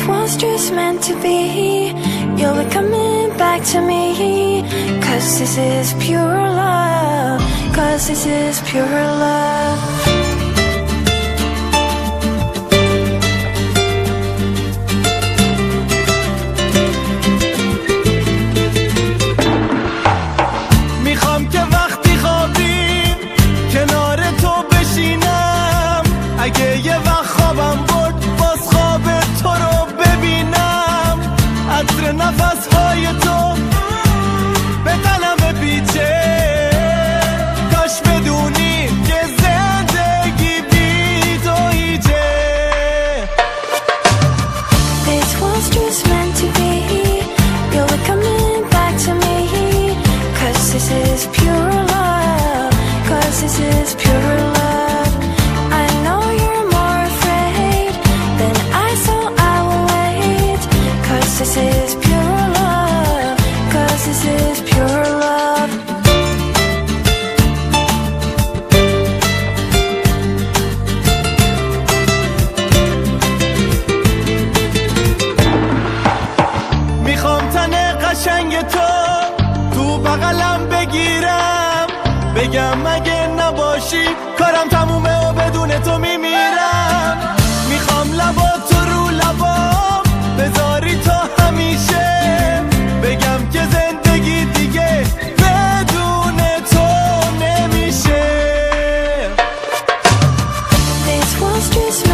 was just meant to be. You'll be coming back to me. 'Cause this is pure love. 'Cause this is pure love. میخوام که وقتی خوابیم کنار تو بشینم. اگه یه وقت خوابم برد باز خواب تو رو ببینم. عطر نفسهای تو به قلم پیچه. کاش بدونی که زندگی بی تو هیچه. This was just meant to be. You'll be coming back to me. 'Cause this is pure love. 'Cause this is pure love. I know you're more afraid than I, so I will wait. 'Cause this is pure love. 'Cause this is pure love. میخوام تن قشنگ تو بغلم بگیرم. بگم اگه نباشی کارم تمومه و بدون تو میمیرم. میخوام لبا تو رو لبام بذاری تا همیشه. بگم که زندگی دیگه بدون تو نمیشه. This was just